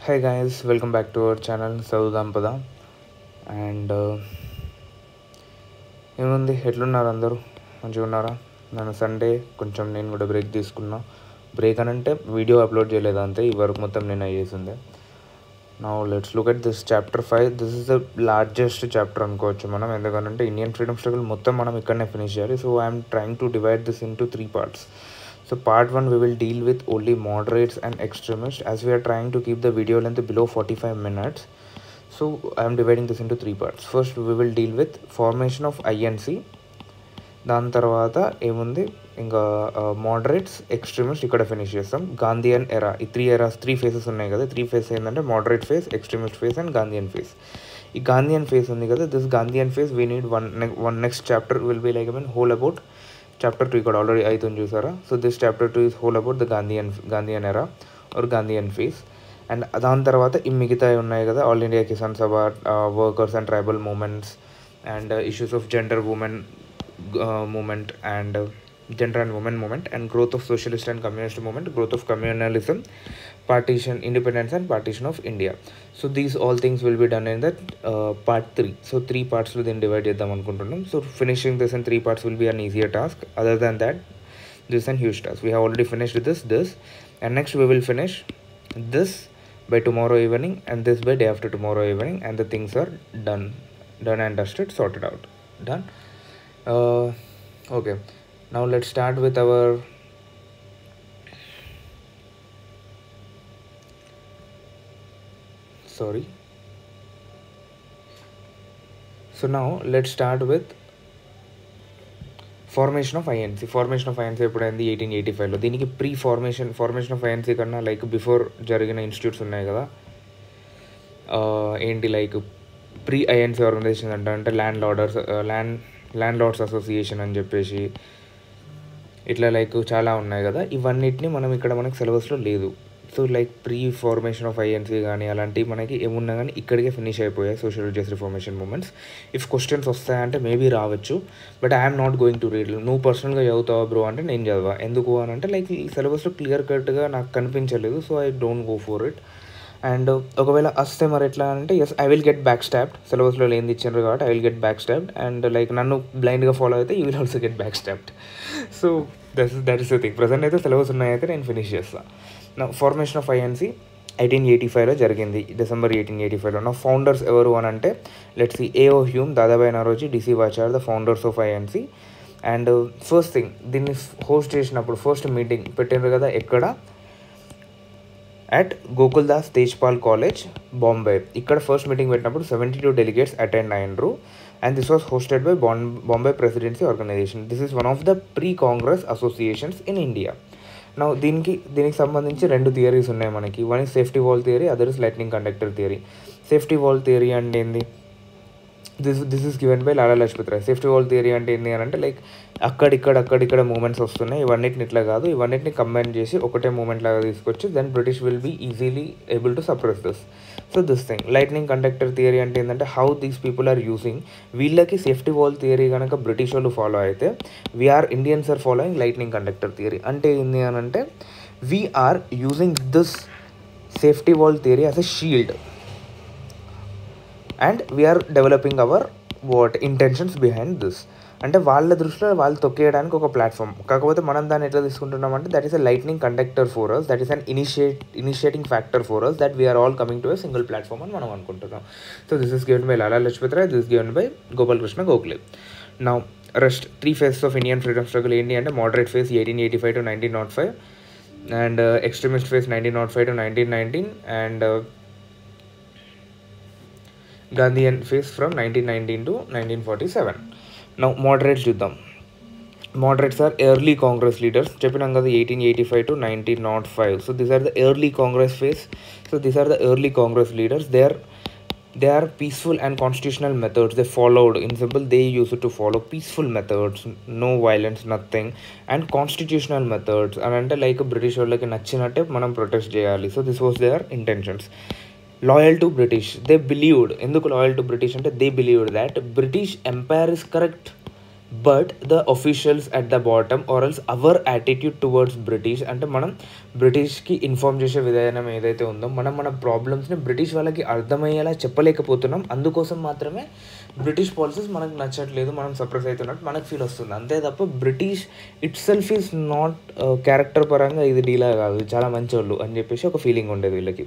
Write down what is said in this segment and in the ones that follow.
Hi guys, welcome back to our channel Saudampada. And ఏముంది, ఎట్లున్నారు అందరూ? మంచిగా ఉన్నారా? నేను సండే కొంచెం నేను కూడా బ్రేక్ తీసుకున్నా. బ్రేక్ అని అంటే వీడియో అప్లోడ్ చేయలేదు అంతే, ఈ వర్క్ మొత్తం నేను అయ్యేసిందే. Now let's look at this chapter 5. This is the largest chapter అనుకోవచ్చు మనం, ఎందుకంటే ఇండియన్ ఫ్రీడమ్ స్ట్రగుల్ మొత్తం మనం ఇక్కడనే ఫినిష్ చేయాలి. So I'm trying to divide this into 3 parts. So part 1 we will deal with only moderates and extremists, as we are trying to keep the video length below 45 minutes. So I am dividing this into 3 parts. First we will deal with formation of INC. దాని తర్వాత ఏముంది ఇంకా moderates, extremist ఇక్కడ finish చేస్తాం. Gandhian ఎరా, ఈ 3 faces ఉన్నాయి కదా. 3 ఫేస్ ఏంటంటే moderate face, extremist face and Gandhian face. ఈ గాంధీయన్ ఫేస్ ఉంది కదా, this Gandhian face we need one next chapter will be like whole about chapter 2 ఇక్కడ ఆల్రెడీ అవుతుంది చూసారా. So this chapter 2 is whole about the Gandhian ఎరా are Gandhian face. And దాని తర్వాత ఈ మిగతా ఉన్నాయి కదా, all India Kisan Sabha, workers and tribal movements, and issues of gender women movement and gender and women movement, and growth of socialist and communist movement, growth of communalism, partition, independence and partition of India. So these all things will be done in that part 3. So 3 parts will then divide చేద్దాం అనుకుంటున్నాం. So finishing this in 3 parts will be an easier task. Other than that, this is a huge task. We have already finished this and next we will finish this by tomorrow evening and this by day after tomorrow evening, and the things are done and dusted, sorted out, done. Okay, now let's start with our so now let's start with formation of INC. Formation of INC ఎప్పుడైంది? 1885లో. దీనికి formation of INC కన్నా like before జరిగిన institutes ఉన్నాయి కదా, ఏంటి like pre INC organization అంటే land lords association అని చెప్పేసి ఇట్లా లైక్ చాలా ఉన్నాయి కదా. ఇవన్నిటిని మనం ఇక్కడ మనకి సిలబస్లో లేదు. So like pre formation of INC కానీ అలాంటివి మనకి ఏమున్నా కానీ ఇక్కడికే ఫినిష్ అయిపోయాయి social justice reformation movements. If questions వస్తాయంటే మేబీ రావచ్చు, but I'm not going to read. నువ్వు పర్సనల్గా చదువుతావా బ్రో అంటే నేను చదవా. ఎందుకు అని అంటే లైక్ ఈ సిలబస్లో క్లియర్ కట్గా నాకు కనిపించలేదు, so I don't go for it. And ఒకవేళ వస్తే మరి ఎట్లా అంటే yes I will get back stabbed. సిలబస్లో లేని ఇచ్చారు కాబట్టి I will get back stabbed. And like నన్ను బ్లైండ్గా ఫాలో అయితే you will also get back stabbed. So that is the thing. Present అయితే సిలబస్ ఉన్నాయైతే నేను ఫినిష్ చేస్తాను. నా ఫార్మేషన్ ఆఫ్ ఐఎన్సీ 1885లో జరిగింది, December 1885లో. నా ఫౌండర్స్ ఎవరు అని అంటే let's see, AO Hume, Dadabhai Naoroji, DC Wacha, the founders of INC. And first thing, దీన్ని హోస్ట్ చేసినప్పుడు ఫస్ట్ మీటింగ్ పెట్టినారు కదా ఎక్కడ, అట్ గోకుల్దాస్ తేజ్పాల్ కాలేజ్, బాంబే. ఇక్కడ ఫస్ట్ మీటింగ్ పెట్టినప్పుడు 72 delegates అటెండ్ అయినరు. And this was hosted by Bombay presidency organization. This is one of the pre Congress associations in India. నా దీనికి సంబంధించి 2 థియరీస్ ఉన్నాయి మనకి. One is safety wall theory, other is lightning conductor theory. Safety wall theory అంటే ఏంది? This is given by Lala Lajpat Rai. Safety wall theory అంటే ఏంటి అని అంటే లైక్ అక్కడిక్కడ మూమెంట్స్ వస్తున్నాయి, ఇవన్నిటిని ఇట్లా కాదు, ఇవన్నిటిని కంబైన్ చేసి ఒకటే మూమెంట్ లాగా తీసుకొచ్చి then British will be easily able to suppress this. So this thing lightning conductor theory అంటే ఏంటంటే how these people are using, వీళ్ళకి సేఫ్టీ వాల్ థియరీ కనుక బ్రిటిష్ వాళ్ళు ఫాలో అయితే we are Indians are following lightning conductor theory. అంటే ఏంది అని అంటే we are using this safety wall theory as a shield and we are developing our intentions behind this. అంటే వాళ్ళ దృష్టిలో వాళ్ళు తొక్కేయడానికి ఒక ప్లాట్ఫామ్, కాకపోతే మనం దాన్ని ఎట్లా తీసుకుంటున్నామంటే that is a lightning conductor for us, that is an initiating factor for us, that we're all coming to a single platform అని మనం అనుకుంటున్నాం. So this is given by Lala Lajpat Rai, this is given by Gopal Krishna Gokhale. Now rest 3 phases of Indian freedom struggle ఏంటి అంటే moderate phase 1885 to 1905, and extremist phase 1905 to 1919, and Gandhian phase from 1919 to 1947. Now moderates చూద్దాం. Moderates are early Congress leaders. చెప్పినాం కదా 1885 to 1905. So these are the early Congress phase. So these are the early Congress leaders. They are peaceful and constitutional methods. They followed, in simple, they used to follow peaceful methods, no violence, nothing, and constitutional methods. And అంటే like British వాళ్ళకి నచ్చినట్టే మనం protest చేయాలి. So this was there intentions. Loyal to British, they believed. ఎందుకు loyal to British అంటే they believed that British empire is correct, but the officials at the bottom or else our attitude towards British, అంటే మనం బ్రిటిష్కి inform చేసే విధానం ఏదైతే ఉందో మనం మన ప్రాబ్లమ్స్ని బ్రిటిష్ వాళ్ళకి అర్థమయ్యేలా చెప్పలేకపోతున్నాం. అందుకోసం మాత్రమే బ్రిటిష్ పాలసీస్ మనకు నచ్చట్లేదు, మనం సప్రెస్ అవుతున్నట్టు మనకు ఫీల్ వస్తుంది. అంతే తప్ప British it self is not character పరంగా ఇది డీలా కాదు, చాలా మంచోళ్ళు అని చెప్పేసి ఒక ఫీలింగ్ ఉండేది వీళ్ళకి.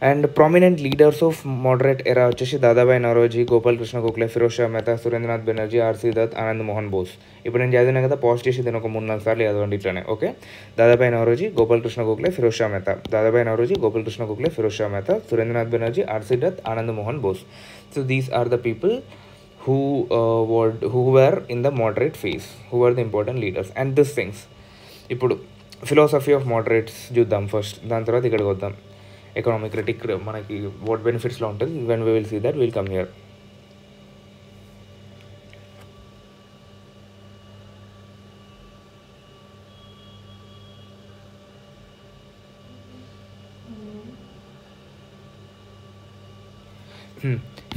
And prominent leaders of moderate ఎరా వచ్చేసి దాదాబాయి నరోజీ, గోపాల్ కృష్ణ గోఖలే, ఫిరోజ్ షా మెహతా, సురేంద్రనాథ్ బెనర్జీ, ఆర్సీ దత్, ఆనంద్ మోహన్ బోస్. ఇప్పుడు నేను చదివినా కదా, పాజ్ చేసి దీని ఒక 3-4 సార్లు చదవండి ఇట్లానే. Okay, Dadabhai Naoroji, Gopal Krishna Gokhale, Feroz Shah Mehta, Dadabhai Naoroji, Gopal Krishna Gokhale, Feroz Shah Mehta, Surendranath Banerjee, RC Dutt, Anand Mohan Bose. So these are the people who were in the moderate phase, who were the important leaders and these things. ఇప్పుడు ఫిలాసఫీ ఆఫ్ మోడరేట్స్ చూద్దాం ఫస్ట్, దాని తర్వాత ఇక్కడికి వద్దాం. ఎకనామిక్ క్రిటిక్ మనకి వాట్ బెనిఫిట్స్లో ఉంటుంది. When we will see that will come here.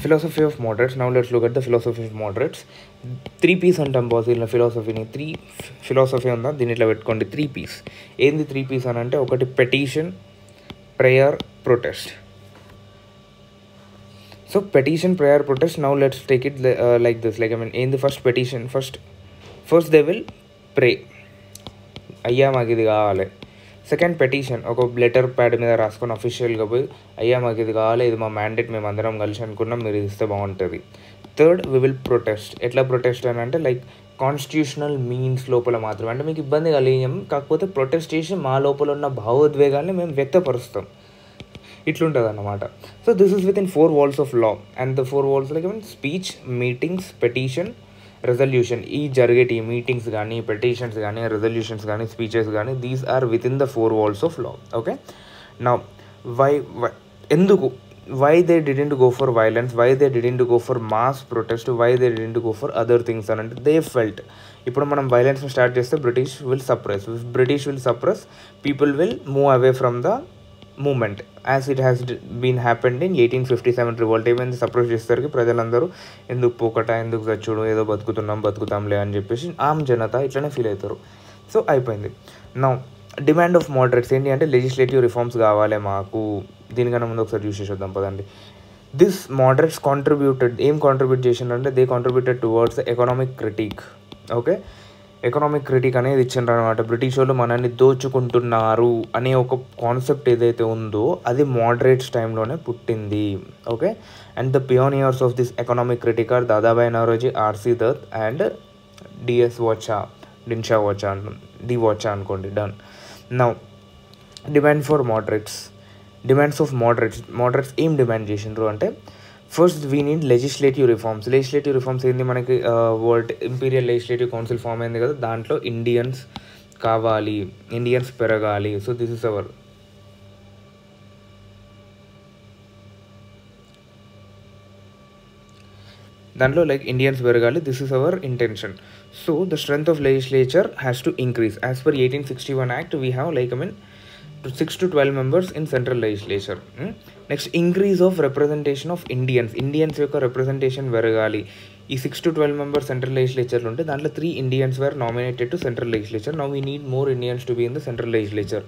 Philosophy of moderates. Now let's look at the philosophy of moderates. 3 P's అంటాం బాస్ ఇలా ఫిలాసఫీని. ఫిలాసఫీ ఉందా, దీన్ని ఇట్లా పెట్టుకోండి. 3 P's. ఏంది 3 P's అని అంటే, ఒకటి petition, prayer, protest. So petition, prayer, protest. Now let's take it like this. Like I mean ఏంది first petition. First they will pray, అయ్యా మాకు ఇది కావాలి. సెకండ్ పెటిషన్, ఒక లెటర్ ప్యాడ్ మీద రాసుకొని అఫీషియల్గా పోయి, అయ్యా మాకు ఇది కావాలి, ఇది మా మ్యాండేట్, మేము అందరం కలిసి అనుకున్నాం, మీరు ఇది ఇస్తే బాగుంటుంది. Third we will protest. ఎట్లా ప్రొటెస్ట్ అని అంటే, లైక్ కాన్స్టిట్యూషనల్ మీన్స్ లోపల మాత్రమే, అంటే మీకు ఇబ్బంది కలిగాం, కాకపోతే ప్రొటెస్ట్ చేసి మా లోపల ఉన్న భావోద్వేగాల్ని మేము వ్యక్తపరుస్తాం, ఇట్లుంటుంది అన్నమాట. So this is within 4 walls of law. And the 4 walls like I mean speech, meetings, petition, resolution. ఈ జరిగేటి మీటింగ్స్ కానీ, పెటిషన్స్ కానీ, రెజల్యూషన్స్ కానీ, స్పీచెస్ కానీ, these are within the 4 walls of law. Okay, now ఎందుకు why they didn't go for violence, why they didn't go for mass protest, why they didn't go for other things అని అంటే, they felt ఇప్పుడు మనం వైలెన్స్ని start చేస్తే British will suppress, people will move away from the movement as it has been happened in 1857 revolt. ఏమైంది, suppress చేసేసరికి ప్రజలందరూ ఎందుకు పోకట, ఎందుకు చచ్చుడు, ఏదో బతుకుతాంలే అని చెప్పేసి ఆమ్ జనత ఇట్లనే ఫీల్ అవుతారు. సో అయిపోయింది. నౌ డిమాండ్ ఆఫ్ మోడరేట్స్ ఏంటి అంటే, లెజిస్లేటివ్ రిఫార్మ్స్ కావాలి మాకు. దీనికన్నా ముందు ఒకసారి చూసి చూద్దాం పదండి. దిస్ మోడరేట్స్ కాంట్రిబ్యూట్ చేసిందంటే, they contributed towards economic critic. Okay, economic critic అనేది ఇచ్చిండ్రు అనమాట. బ్రిటిష్ వాళ్ళు మనల్ని దోచుకుంటున్నారు అనే ఒక కాన్సెప్ట్ ఏదైతే ఉందో అది మోడరేట్స్ టైంలోనే పుట్టింది. Okay, and the pioneers of this economic critic are Dadabhai Naoroji, RC Dutt and Dinshaw Wacha అనుకోండి. Done. Now demand for demands of moderates ఏం డిమాండ్ చేసిండ్రు అంటే, first we need legislative reforms ఏంది, మనకి world imperial legislative council form అయింది కదా, దాంట్లో ఇండియన్స్ కావాలి, ఇండియన్స్ పెరగాలి. సో దిస్ ఇస్ అవర్ దాంట్లో లైక్ ఇండియన్స్ పెరగాలి, this is our intention. So the strength of legislature has to increase. As per 1861 act we have like I mean 6 to 12 members in central legislature. Next increase of representation of Indians యొక్క representation పెరగాలి. ఈ 6 to 12 members central లెజిస్లేచర్లు ఉంటే దాంట్లో 3 Indians were nominated to central legislature. Now we need more Indians to be in the central legislature.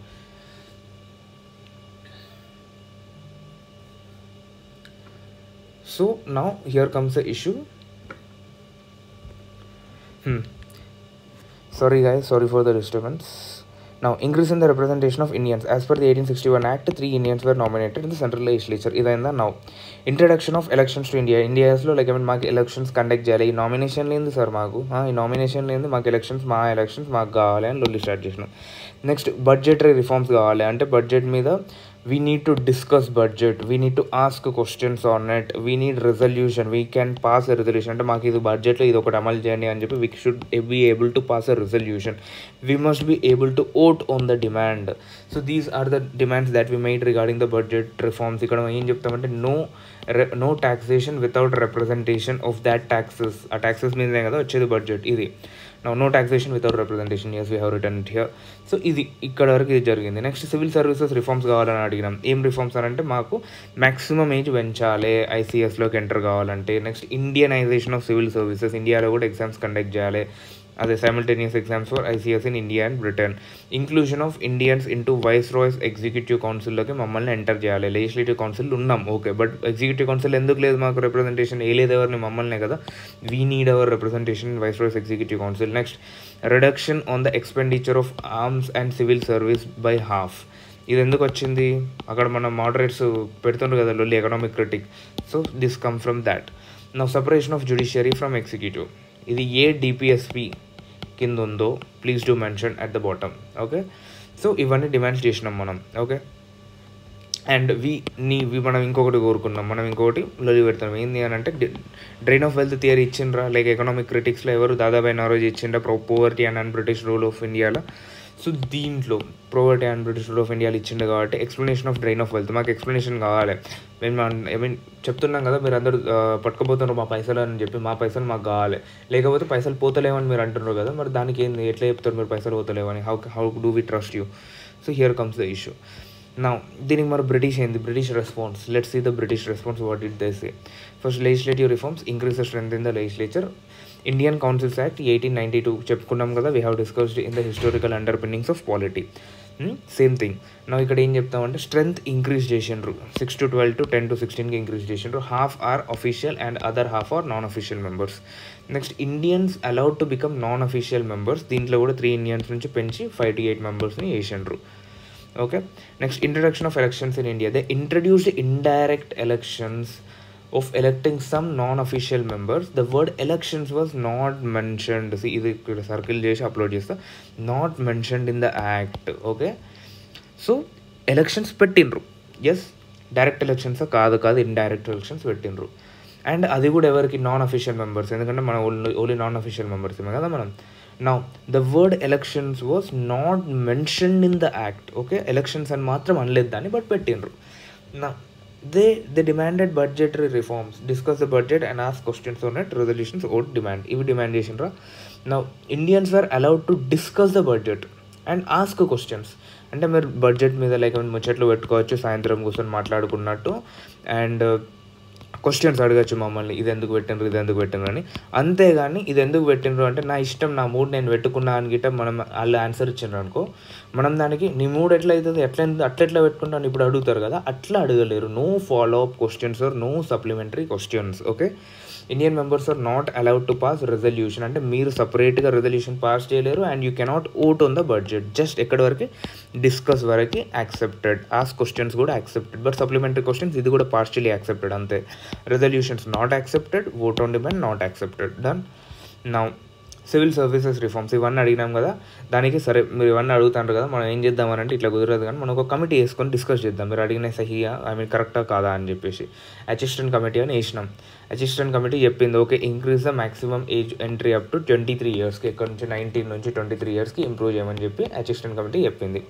So now here comes the issue. Sorry guys, sorry for the disturbance. Now, increase in the representation of Indians. As per the 1861 Act, 3 Indians were nominated in the central legislature. Idainda now. Introduction of elections to India. India's lo like I mean మాకు elections conduct చేయాలి. ఈ nomination లేని sir మాకు, ఈ nomination లేని మాకు elections మాకు కావాలి అని లొల్లి స్టార్ట్ చేసినాం. నెక్స్ట్ బడ్జెటరీ రిఫార్మ్స్ కావాలి. అంటే బడ్జెట్ మీద we need to discuss budget, we need to ask questions on it, we need resolution, we can pass a resolution. అంటే మాకు ఇది బడ్జెట్లో ఇది ఒకటి అమలు చేయండి అని చెప్పి we should be able to pass a resolution. We must be able to vote on the demand. So these are the demands that we made regarding the budget reforms. ఇక్కడ ఏం చెప్తామంటే no taxation without representation of that taxes. ఆ taxes మీదనే కదా వచ్చేది budget ఇది. No taxation without representation, yes we have return it here. So ఇది ఇక్కడ వరకు ఇది జరిగింది. నెక్స్ట్ సివిల్ సర్వీసెస్ రిఫార్మ్స్ కావాలని అడిగినాం. ఏం రిఫార్మ్స్ అని అంటే మాకు మ్యాక్సిమం ఏజ్ పెంచాలి ఐసీఎస్లోకి ఎంటర్ కావాలంటే. Next Indianization of civil services, ఇండియాలో కూడా ఎగ్జామ్స్ కండక్ట్ చేయాలి, అదే simultaneous exams for ICS in India and Britain. Inclusion of Indians into viceroy's executive కౌన్సిల్లోకి మమ్మల్ని ఎంటర్ చేయాలి. లెజిస్లేటివ్ కౌన్సిల్ ఉన్నాం ఓకే, బట్ ఎగ్జిక్యూటివ్ కౌన్సిల్ ఎందుకు లేదు మాకు రిప్రజెంటేషన్? లేదు ఎవరిని, మమ్మల్నే కదా. We need our representation in viceroy's executive council. Next reduction on the expenditure of arms and civil service by half. ఇది ఎందుకు వచ్చింది? అక్కడ మన మోడరేట్స్ పెడుతుండ్రు కదా లొల్లి, economic critic. So this come from that. Now separation of judiciary from executive, ఇది ఏ DPSP కింద ఉందో please do mention at the bottom. Okay, so ఇవన్నీ డిమాండ్స్ చేసినాం మనం. ఓకే, అండ్ మనం ఇంకొకటి కోరుకున్నాం, మనం ఇంకొకటి లొలి పెడతాం. ఏంది అని అంటే డ్రైన్ ఆఫ్ వెల్త్ థియరీ ఇచ్చిండ్రా, లైక్ ఎకనామిక్ క్రిటిక్స్లో ఎవరు దాదాబాయి నౌరోజీ ఇచ్చిండ్రా, poverty and British rule of ఇండియాలో. సో దీంట్లో poverty and British rule of ఇండియాలో ఇచ్చిండు కాబట్టి explanation of drain of wealth మాకు ఎక్స్ప్లెనేషన్ కావాలి. మేము చెప్తున్నాం కదా, మీరు అందరూ పట్టుకుపోతున్నారు మా పైసలు అని చెప్పి, మా పైసలు మాకు కావాలి. లేకపోతే పైసలు పోతలేవని మీరు అంటున్నారు కదా, మరి దానికి ఏంది, ఎట్లా చెప్తారు మీరు పైసలు పోతలేవని? How do we trust you? So here comes the issue. నా దీనికి మరి బ్రిటిష్ ఏంది, British response. Let's see the British response. What did they say? First legislative reforms, increase the strength in the legislature. Indian councils act 1892 చెప్పుకున్నాం కదా, we have discussed in the historical underpinnings of polity. Same thing. నా ఇక్కడ ఏం చెప్తామంటే strength increase చేసిండ్రు, 6 to 12 to 10 to 16కి increase చేసిండ్రు. Half or official and other half or non official members. Next Indians allowed to become non official members, దీంట్లో కూడా 3 Indians నుంచి పెంచి 5 to 8 మెంబర్స్ని వేసిండ్రు. Okay, next introduction of elections in India. They introduced indirect elections of electing some non-official members. The word elections was not mentioned. See, ఇది ఇక్కడ circle చేసి upload చేస్తా, not mentioned in the act. Okay, so elections పెట్టిండ్రు, yes direct elections కాదు, indirect elections పెట్టిండ్రు. And అది కూడా ఎవరికి? నాన్ అఫీషియల్ మెంబర్స్, ఎందుకంటే మనం ఓన్లీ నాన్ అఫీషియల్ మెంబర్స్ ఏమే కదా మనం. Now the word elections was not mentioned in the act. Okay, elections అని మాత్రం అనలేదు దాన్ని, బట్ పెట్టిండ్రు. నా They demanded budgetary reforms, discuss the budget and ask questions on it, resolutions would demand. Ivi demand chesinra. Now Indians were allowed to discuss the budget and ask questions. అంటే మీరు budget మీద like ముచ్చట్లు పెట్టుకోవచ్చు, సాయంత్రం కూర్చొని మాట్లాడుకున్నట్టు, and questions అడగచ్చు మమ్మల్ని, ఇది ఎందుకు పెట్టినరు అని. అంతేగాని ఇది ఎందుకు పెట్టినరు అంటే నా ఇష్టం, నా మూడ్ నేను పెట్టుకున్నా అని గిట్ట మనం వాళ్ళు ఆన్సర్ ఇచ్చిండ్రు అనుకో, మనం దానికి నీ మూడ్ ఎట్లా అవుతుంది, అట్లా పెట్టుకుంటాను ఇప్పుడు అడుగుతారు కదా, అట్లా అడగలేరు. No follow up questions or no supplementary questions. Okay, Indian members are not allowed to pass resolution, అంటే మీరు సపరేట్గా రెజల్యూషన్ పాస్ చేయలేరు. And you cannot vote on the budget, just ఎక్కడి వరకు డిస్కస్ వరకు యాక్సెప్టెడ్, ఆస్ క్వశ్చన్స్ కూడా accepted, but supplementary questions ఇది కూడా పార్షియలీ యాక్సెప్టెడ్ అంతే. Resolutions not accepted, vote on demand not accepted. Done. Now civil services reforms ఇవన్నీ అడిగినాం కదా, దానికి సరే మీరు ఇవన్నీ అడుగుతారు కదా, మనం ఏం చేద్దామనంటే ఇట్లా కుదరదు కానీ మనం ఒక కమిటీ వేసుకొని డిస్కస్ చేద్దాం, మీరు అడిగిన సహియా కరెక్టా కాదా అని చెప్పేసి. అసిస్టెంట్ కమిటీ అని వేసినాం. అసిస్టెంట్ కమిటీ చెప్పింది okay, increase the maximum age entry up to 23 yearsకి, ఇక్కడ నుంచి 19 నుంచి 23 yearsకి ఇంప్రూవ్ చేయమని చెప్పి అసిస్టెంట్ కమిటీ చెప్పింది.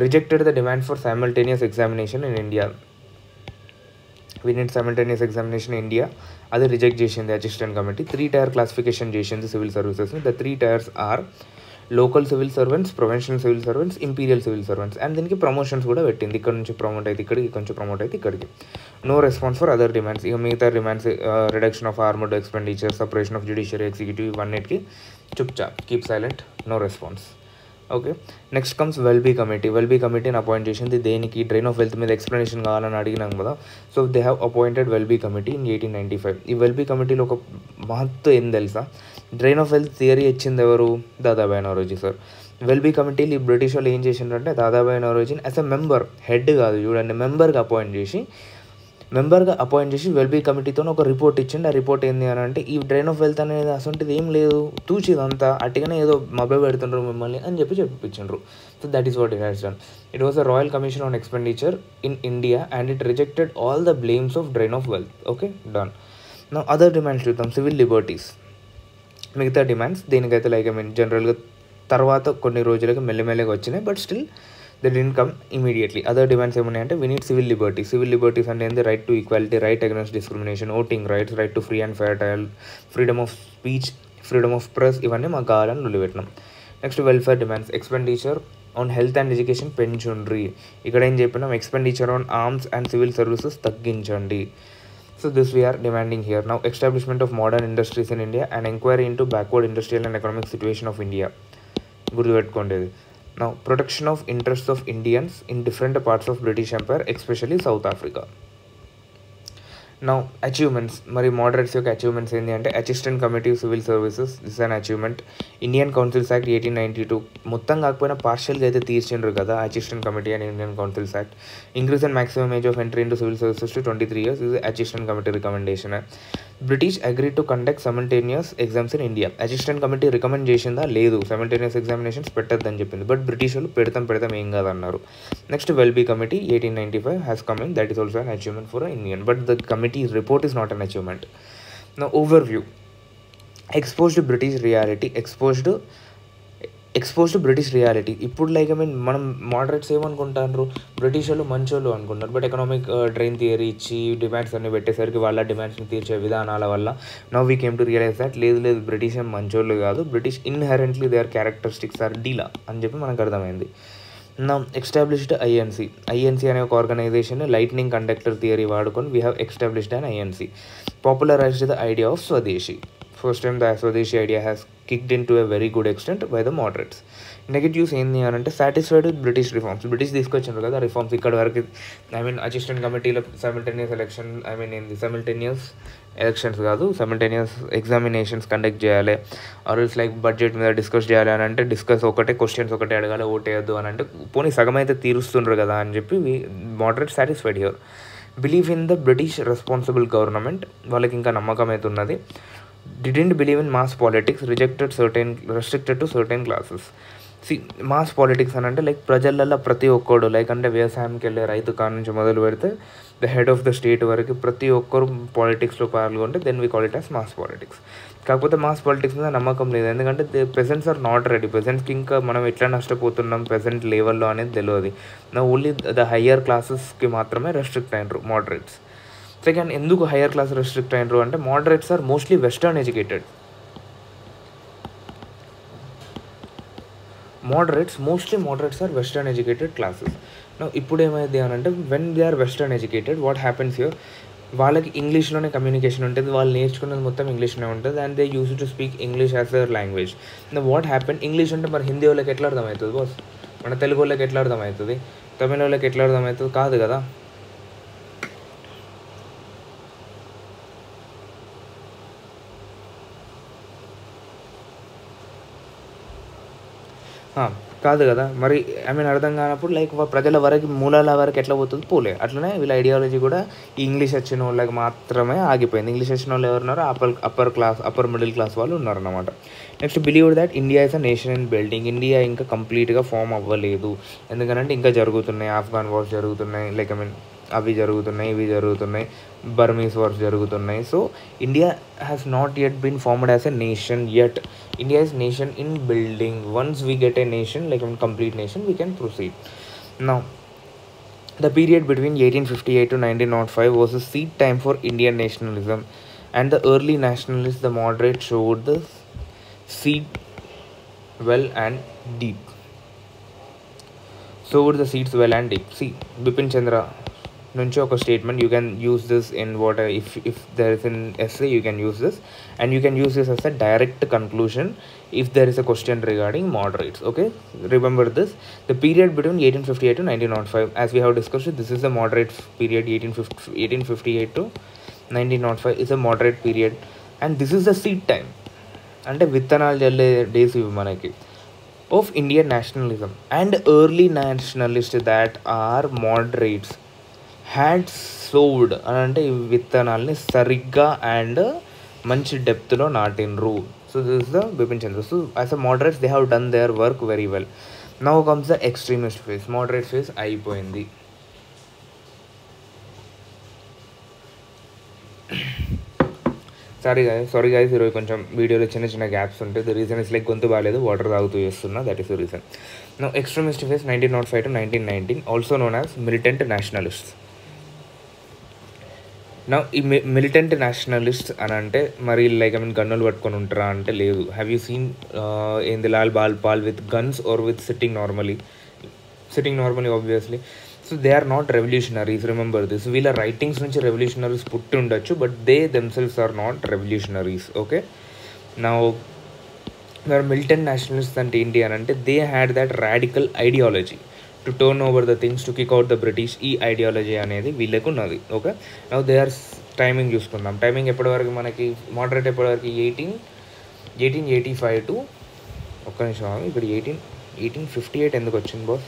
Rejected the demand for simultaneous examination in India. We need simultaneous examination in India, అది రిజెక్ట్ చేసింది అసిస్టెంట్ కమిటీ. 3 tier క్లాసిఫికేషన్ చేసింది సివిల్ సర్వీసెస్ని. The 3 tiers are local civil servants, provincial civil servants, imperial civil servants. And దీనికి promotions కూడా పెట్టింది, ఇక్కడ నుంచి promote అయితే ఇక్కడికి, ఇక్కడ నుంచి ప్రమోట్ అయితే ఇక్కడికి. No response for other demands. ఇక మిగతా demands reduction of armoured expenditure, separation of judiciary executive, ఇవన్నిటికి చుప్చాప్, keep silent, no response. Okay, next comes Welby committee. Welby కమిటీని అపాయింట్ చేసింది దేనికి? డ్రైన్ ఆఫ్ వెల్త్ మీద ఎక్స్ప్లెనేషన్ కావాలని అడిగినాం కదా. So they have appointed Welby committee in 1895. ఈ వెల్బీ కమిటీలో ఒక మహత్వం ఏం తెలుసా? డ్రైన్ ఆఫ్ వెల్త్ థియరీ ఇచ్చింది ఎవరు? దాదాబాయి నౌరోజీ సార్. వెల్బీ కమిటీలు ఈ బ్రిటిష్ వాళ్ళు ఏం చేసిండ్రంటే దాదాబాయి నౌరోజీని యాజ్ ఎ మెంబర్, హెడ్ కాదు చూడండి, మెంబర్గా అపాయింట్ చేసి వెల్బీ కమిటీతో ఒక రిపోర్ట్ ఇచ్చిండు. ఆ రిపోర్ట్ ఏంది అని అంటే ఈ డ్రైన్ ఆఫ్ వెల్త్ అనేది అసలు ఏం లేదు, తూచిదంతా అట్టిగానే ఏదో మభ్య పెడుతుండ్రు మిమ్మల్ని అని చెప్పించిండ్రు. So that is what it has done. It was a royal commission on expenditure in India and it rejected all the blames of drain of wealth. Okay, done. నా అదర్ డిమాండ్స్ చూద్దాం. సివిల్ లిబర్టీస్, మిగతా demands దీనికైతే like జనరల్గా తర్వాత కొన్ని రోజులకి మెల్లమెల్లగా వచ్చినాయి, but still they didn't come immediately. Other demands ఏమున్నాయంటే we need civil liberties. Civil liberties అంటే ఏంది? Right to equality, right against discrimination, voting rights, right to free and fair trial, freedom of speech, freedom of press ఇవన్నీ మాకు కావాలని నిలబెట్టినాం. Next welfare demands, expenditure on health and education పెంచుండ్రి. ఇక్కడ ఏం చెప్పినాం, expenditure on arms and civil services తగ్గించండి. So this we are demanding here. Now establishment of modern industries in India and inquiry into backward industrial and economic situation of India. గుర్తుపెట్టుకోండి. Now protection of interests of Indians in different parts of British Empire, especially South Africa. Now achievements, మరి moderates యొక్క achievements ఏంటి అంటే assistant committee civil services this an achievement. Indian councils act 1892 మొత్తం కాకపోయినా పార్షియల్గా అయితే తీర్చిండ్రు కదా assistant committee and Indian councils act. Increase and maximum age of entry into civil services to 23 years is assistant committee recommendation. British agree to conduct simultaneous exams in India. Assistant committee recommend చేసిందా? లేదు, simultaneous examinations పెట్టద్దని చెప్పింది. But British వాళ్ళు పెడతాం ఏం కాదన్నారు. Next Welby committee 1895 has coming, that is also an achievement for Indian, but the committee report is not an achievement. Now overview, exposed to British reality, exposed to British reality. ఇప్పుడు like I mean మనం moderates ఏమనుకుంటారు, British వాళ్ళు మంచోళ్ళు అనుకుంటారు. But economic drain theory ఇచ్చి demands అన్ని పెట్టేసరికి వాళ్ళ డిమాండ్స్ని తీర్చే విధానాల వల్ల now we came to realise that లేదు బ్రిటిష్ ఏం మంచోళ్ళు కాదు, British inherently their characteristics are డీలా అని చెప్పి మనకు అర్థమైంది. నా ఎస్టాబ్లిష్డ్ ఐఎన్సీ అనే ఒక ఆర్గనైజేషన్ లైట్నింగ్ కండక్టర్ థియరీ వాడుకొని we have established an INC. Popularised the idea of స్వదేశీ. ఫస్ట్ టైం ద స్వదేశీ idea has kicked in to a very good extent by the moderates. Negatives ఏంటి అని అంటే satisfied with British reforms. British తీసుకొచ్చారు కదా reforms ఇక్కడ వరకు. I mean assistant కమిటీలో సైమల్టేనియస్ ఎలక్షన్స్ కాదు, సైమల్టేనియస్ ఎగ్జామినేషన్స్ కండక్ట్ చేయాలి. ఆర్ ఇట్స్ లైక్ బడ్జెట్ మీద డిస్కస్ చేయాలి అని అంటే క్వశ్చన్స్ ఒకటే అడగాలి, ఓటేయద్దు అని అంటే పోనీ సగం అయితే తీరుస్తుండ్రు కదా అని చెప్పి moderate satisfied here. Believe in the British responsible government, వాళ్ళకి ఇంకా నమ్మకం అయితే ఉన్నది. didn't believe in mass politics, restricted to certain classes. See, mass politics అని అంటే లైక్ ప్రజలల్లో ప్రతి ఒక్కడు లైక్ అంటే వ్యవసాయంకి వెళ్ళే రైతు కాడ నుంచి మొదలు పెడితే the head of the state వరకు ప్రతి ఒక్కరు పాలిటిక్స్లో పాల్గొంటే then we call it as mass politics. కాకపోతే మాస్ పాలిటిక్స్ మీద నమ్మకం లేదు, ఎందుకంటే పెజెంట్స్ ఆర్ నాట్ రెడీ. పెజెంట్స్కి ఇంకా మనం ఎట్లా నష్టపోతున్నాం పెజెంట్ లెవెల్లో అనేది తెలియదు. నా ఓన్లీ ద హయ్యర్ క్లాసెస్కి మాత్రమే రెస్ట్రిక్ట్ అయినరు మోడరేట్స్. సెకండ్, ఎందుకు హయ్యర్ క్లాస్ రెస్ట్రిక్ట్ అయినరు అంటే moderates are mostly western educated. Moderates are western educated classes. ఇప్పుడు ఏమైంది అని అంటే when they are western educated what happens here, వాళ్ళకి ఇంగ్లీష్లోనే కమ్యూనికేషన్ ఉంటుంది, వాళ్ళు నేర్చుకున్నది మొత్తం ఇంగ్లీష్లోనే ఉంటుంది and they use to speak English as their language. What happen, English అంటే మరి హిందీ వాళ్ళకి ఎట్లా అర్థమవుతుంది బాస్, మన తెలుగు వాళ్ళకి ఎట్లా అర్థమవుతుంది, తమిళ వాళ్ళకి ఎట్లా అర్థమవుతుంది, కాదు కదా. కాదు కదా మరి ఐ మీన్ అర్థం కానప్పుడు లైక్ ప్రజల వరకు మూలాల వరకు ఎట్లా పోతుంది పోలే. అట్లనే వీళ్ళ ఐడియాలజీ కూడా ఈ ఇంగ్లీష్ వచ్చిన వాళ్ళకి మాత్రమే ఆగిపోయింది. ఇంగ్లీష్ వచ్చిన వాళ్ళు ఎవరున్నారో అప్పర్ మిడిల్ క్లాస్ వాళ్ళు ఉన్నారన్నమాట. Next, believe that India is a nation in building. India ఇంకా కంప్లీట్గా ఫామ్ అవ్వలేదు, ఎందుకంటే ఇంకా జరుగుతున్నాయి, ఆఫ్ఘన్ వార్స్ జరుగుతున్నాయి, లైక్ ఐ మీన్ అవి జరుగుతున్నాయి, ఇవి జరుగుతున్నాయి, బర్మీస్ వార్స్ జరుగుతున్నాయి. So India has not yet been formed as a nation yet. India is nation in building. Once we get a nation, like a complete nation, we can proceed. Now, the period between 1858 to 1905 was a seed time for Indian nationalism, and the early nationalists, the moderates, showed the seed well and deep. Sowed the seeds well and deep. See, Bipin Chandra నుంచి ఒక statement, you can use this in what if there is in essay you can use this and you can use this as a direct conclusion if there is a question regarding moderates. Okay, remember this, the period between 1858 to 1905, as we have discussed, this is the moderate period. 1858 to 1905 is a moderate period and this is the seed time, అంటే విత్తనాలు చల్లే days ఇవి మనకి, of Indian nationalism. And early nationalists that are moderates had sowed అని అంటే ఈ విత్తనాల్ని సరిగ్గా అండ్ మంచి డెప్త్లో నాటినరు. So this is the Bipin Chandra. So as a moderates they have done their work very well. Now comes the extremist phase. Moderate phase అయిపోయింది. Sorry guys ఈరోజు కొంచెం వీడియోలో చిన్న చిన్న గ్యాప్స్ ఉంటాయి. ద రీజన్ ఇస్ లైక్ గొంతు బాగాలేదు, వాటర్ తాగుతూ చేస్తున్నా, that is the reason. Now extremist phase 1905 to 1919, also known as militant nationalists. నా ఈ మిలిటెంట్ నేషనలిస్ట్ అని అంటే మరి లైక్ గన్నులు పట్టుకొని ఉంటారా అంటే లేదు. Have you seen in the Lal Bal Pal with guns or with sitting normally obviously. So they are not revolutionaries, remember this. వీళ్ళ రైటింగ్స్ నుంచి రెవల్యూషనరీస్ పుట్టి ఉండొచ్చు, but they themselves are not revolutionaries. Okay, నా మిలిటెంట్ నేషనలిస్ట్ అంటే ఏంటి అని అంటే they had that radical ideology to turn over the things to kick out the British. ఈ ఐడియాలజీ అనేది వీళ్ళకు ఉన్నది. Okay, now they are timing చూసుకుందాం. టైమింగ్ ఎప్పటివరకు మనకి మోడరేట్ ఎప్పటివరకు 1885 టు ఒక్క నిమిషం ఇక్కడ 1858 ఎందుకు వచ్చింది బాస్?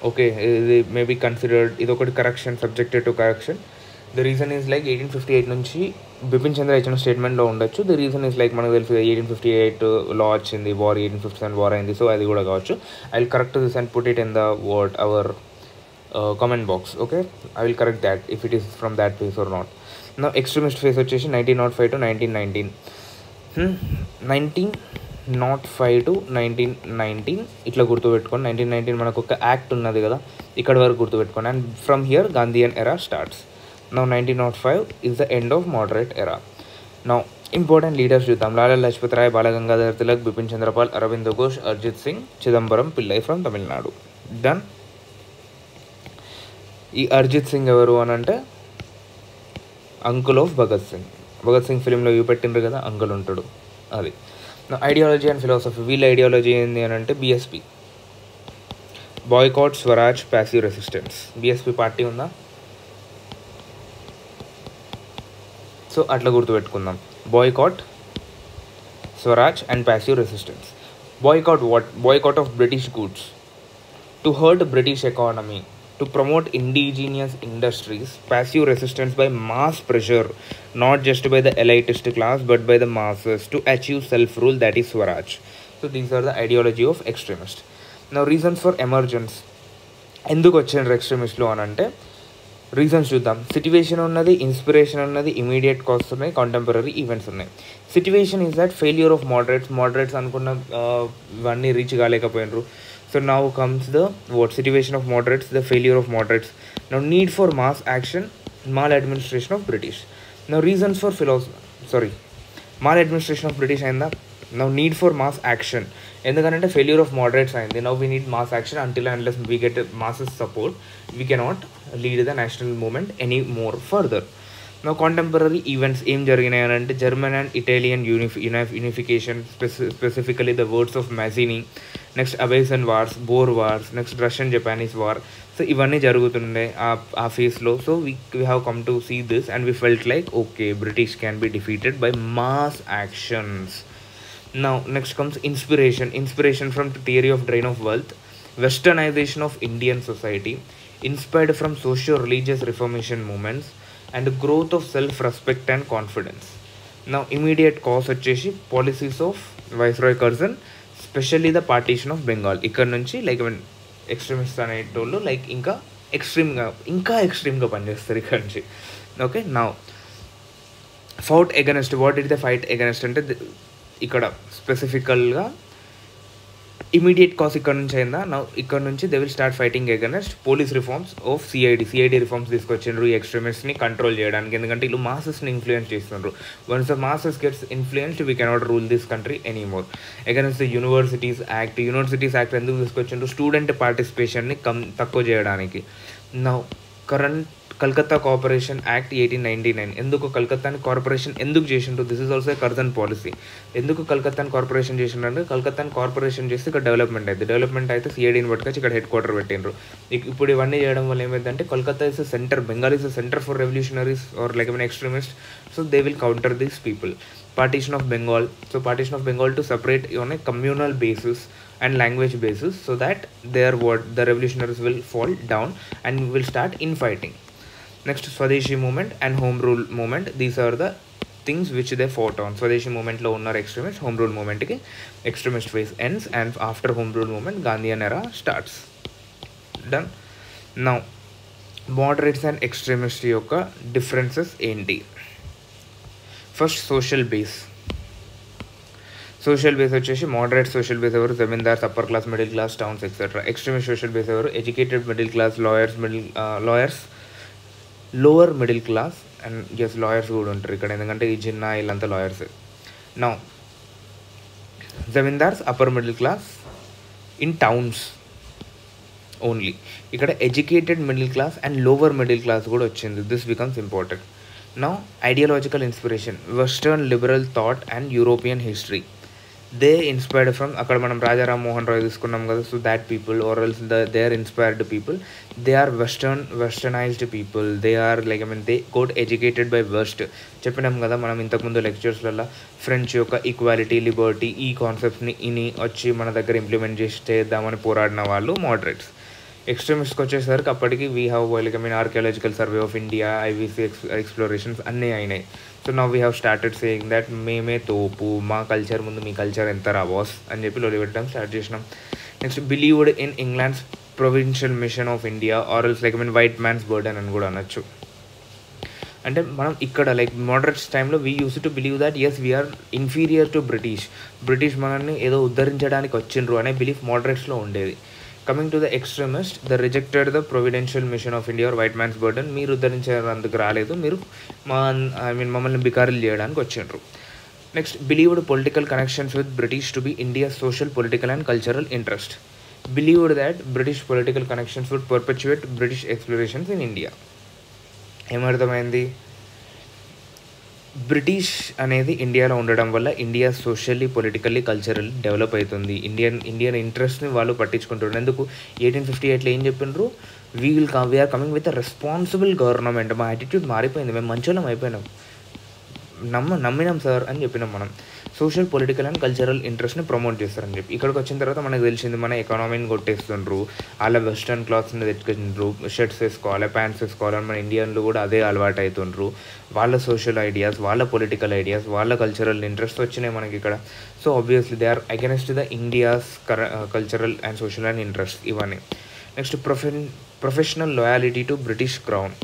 ఓకే, ఇది మేబీ కన్సిడర్డ్, ఇది ఒకటి correction, subjected to correction. The reason is like 1858 నుంచి బిపిన్ చంద్ర ఇచ్చిన స్టేట్మెంట్లో ఉండొచ్చు. ద రీజన్ ఈజ్ లైక్ మనకు తెలుసు 1858 లా వచ్చింది, వార్ 1857 వార్ అయింది. సో అది కూడా కావచ్చు. I will correct this and put it in the word our comment box. Okay, I will correct that if it is from that phase or not. నా extremist phase వచ్చేసి 1905 to 1919. 1905 to 1919 ఇట్లా గుర్తుపెట్టుకోండి. 1919 మనకు ఒక act ఉన్నది కదా, ఇక్కడ వరకు గుర్తుపెట్టుకోండి. అండ్ ఫ్రమ్ హియర్ గాంధీయన్ ఎరా starts. Now 1905 is the end of moderate era. Now important leaders చూద్దాం. లాలా లజపత్ రాయ్, బాలగంగాధర్ తిలక్, బిపిన్ చంద్రపాల్, అరవింద్ ఘోష్, అర్జిత్ సింగ్, చిదంబరం పిల్లై ఫ్రమ్ తమిళనాడు. డన్. ఈ అర్జిత్ సింగ్ ఎవరు అని అంటే అంకుల్ ఆఫ్ భగత్ సింగ్. భగత్ సింగ్ ఫిలింలో చూపెట్టిండ్రు కదా, అంకుల్ ఉంటాడు అది. ఐడియాలజీ అండ్ ఫిలాసఫీ, వీళ్ళ ఐడియాలజీ ఏంది అని అంటే BSP, boycott, swaraj, passive resistance. BSP party ఉందా? సో అట్లా గుర్తుపెట్టుకుందాం. Boycott, swaraj and passive resistance. Boycott what? Boycott of British goods to hurt British economy, to promote indigenous industries. Passive resistance by mass pressure, not just by the elitist class but by the masses to achieve self-rule, that is Swaraj. So these are the ideology of extremist. Now reasons for emergence. ఎందుకు వచ్చిండ్రు ఎక్స్ట్రీమిస్ట్లో అని అంటే reasons చూద్దాం. Situation ఉన్నది, inspiration ఉన్నది, immediate cause ఉన్నాయి, contemporary events ఉన్నాయి. Situation is that failure of moderates అనుకున్న ఇవన్నీ రీచ్ కాలేకపోయినరు. So now comes the what situation of moderates, the failure of moderates. Now need for mass action, maladministration of British. Now reasons for maladministration of British అయిందా? Now need for mass action, ఎందుకంటే failure of moderates అయింది. Now we need mass action. Until and unless we get masses support we cannot lead the national movement any more further. Now contemporary events ఏం జరిగినాయి అని అంటే German and Italian unification, specifically the words of Mazzini. Next Abyssinian wars, Boer wars, next Russian Japanese war. So ఇవన్నీ జరుగుతుండే ఆ ఫేస్లో. So we have come to see this and we felt like okay British can be defeated by mass actions. Now next comes inspiration from theory of drain of wealth, westernisation of Indian society, inspired from socio religious reformation movements and growth of self respect and confidence. Now immediate cause వచ్చేసి policies of viceroy Curzon, specially the partition of Bengal. ఇక్కడ నుంచి like extremist అనేటోళ్ళు like ఇంకా ఎక్స్ట్రీమ్గా పనిచేస్తారు ఇక్కడ నుంచి. Okay, now fought against. What it the fight against అంటే ఇక్కడ స్పెసిఫికల్గా ఇమీడియట్ కాజ్ ఇక్కడ నుంచి అయిందా? నౌ ఇక్కడ నుంచి they will start fighting against police reforms of CID reforms తీసుకొచ్చిండ్రు ఈ ఎక్స్ట్రీమిస్ట్ని కంట్రోల్ చేయడానికి. ఎందుకంటే వీళ్ళు మాసెస్ని ఇన్ఫ్లుయెన్స్ చేస్తున్నారు. Once the masses gets influenced we cannot rule this country anymore. Against the universities act ఎందుకు తీసుకొచ్చిండ్రు? స్టూడెంట్ పార్టిసిపేషన్ని తక్కువ చేయడానికి. Now Calcutta corporation act 1899. ఎందుకు కల్కత్తాని కార్పొరేషన్ ఎందుకు చేసిండ్రు? This is also Curzon policy. ఎందుకు కల్కత్తాని కార్పొరేషన్ చేసిండ్రు అంటే కల్కత్తాని కార్పొరేషన్ చేస్తే ఇక్కడ డెవలప్మెంట్ అయితే సిఐడిని పట్టుకొచ్చి ఇక్కడ హెడ్ క్వార్టర్ పెట్టిండ్రు. ఇప్పుడు ఇవన్నీ చేయడం వల్ల ఏమైందంటే Calcutta is a centre, Bengal is a centre for revolutionaries or like an extremist. So they will counter these people. Partition of Bengal to separate on a communal basis and language basis, so that the revolutionaries will fall down and will start infighting. Next, Swadeshi movement and home rule movement. These are the things which they fought on. Swadeshi movement lo unnar extremist, home rule movement ki extremist phase ends, and after home rule movement Gandhian era starts. Done. Now moderates and extremists yokka differences enti? First social social base వచ్చేసి moderate social base ఎవరు, zamindars, upper class, middle class, towns etcetera. Extremist social base ఎవరు, educated middle class, lawyers, lower middle class and just lawyers కూడా ఉంటారు ఇక్కడ, ఎందుకంటే ఈ జిన్నా వీళ్ళంతా lawyers. Now zamindars upper middle class in towns only. ఇక్కడ educated middle class and lower middle class కూడా వచ్చింది. This becomes important. Now ideological inspiration, western liberal thought and European history. They inspired from, అక్కడ మనం రాజా రామ్మోహన్ రాయ్ తీసుకున్నాం కదా, so that people are else they are inspired people, they are westernised people, they are like they got educated by west. చెప్పినాం కదా మనం ఇంతకుముందు లెక్చర్స్లలో, French యొక్క ఈక్వాలిటీ, లిబర్టీ, ఈ కాన్సెప్ట్స్ని వచ్చి మన దగ్గర ఇంప్లిమెంట్ చేద్దామని పోరాడిన వాళ్ళు మోడరేట్స్. ఎక్స్ట్రీమిస్ట్కి వచ్చేసరికి అప్పటికి we have archaeological survey of India, IVC explorations అన్నీ అయినాయి. So now we have started saying that మేమే తోపు, మా కల్చర్ ముందు మీ కల్చర్ ఎంత రా బాస్ అని చెప్పి లొలి పెట్టడం స్టార్ట్ చేసినాం. Next believed in England's provincial mission of India or else white man's burden అని కూడా అనొచ్చు. అంటే మనం ఇక్కడ మోడరేట్స్ టైంలో we use to believe that as we are inferior to British మనల్ని ఏదో ఉద్ధరించడానికి వచ్చిండ్రు అనే బిలీఫ్ మోడరేట్స్లో ఉండేది. Coming to the extremist, the rejected the providential mission of India or white man's burden. మీరు ఉద్ధరించేందుకు రాలేదు, మీరు మమ్మల్ని బికారీలు చేయడానికి వచ్చిండ్రు. Next believed political connections with British to be India social, political and cultural interest. Believed that British political connections would perpetuate British explorations in India. ఏమర్థమైంది? British అనేది ఇండియాలో ఉండడం వల్ల India socially, politically, culturally develop అవుతుంది. Indian ఇంట్రెస్ట్ని వాళ్ళు పట్టించుకుంటున్నారు. ఎందుకు 1858లో ఏం చెప్పిండ్రు, we are coming with a responsible government. మా యాటిట్యూడ్ మారిపోయింది, మేము మంచోళ్ళం అయిపోయినాం, నమ్మినాం సార్ అని చెప్పినాం మనం. సోషల్, పొలిటికల్ అండ్ కల్చరల్ ఇంట్రెస్ట్ని ప్రమోట్ చేస్తారని చెప్పి ఇక్కడికి వచ్చిన తర్వాత మనకు తెలిసింది మన ఎకానమీని కొట్టేస్తుండ్రు, వాళ్ళ వెస్టర్న్ క్లాత్స్ని తెచ్చుకుంటుండ్రు, షర్ట్స్ వేసుకోవాలి, ప్యాంట్స్ వేసుకోవాలి, మన ఇండియన్లు కూడా అదే అలవాటు అవుతుండ్రు. వాళ్ళ సోషల్ ఐడియాస్, వాళ్ళ పొలిటికల్ ఐడియాస్, వాళ్ళ కల్చరల్ ఇంట్రెస్ట్ వచ్చినాయి మనకి ఇక్కడ. So obviously they are against the India's cultural and social and interest ఇవన్నీ. Next professional loyalty to British crown.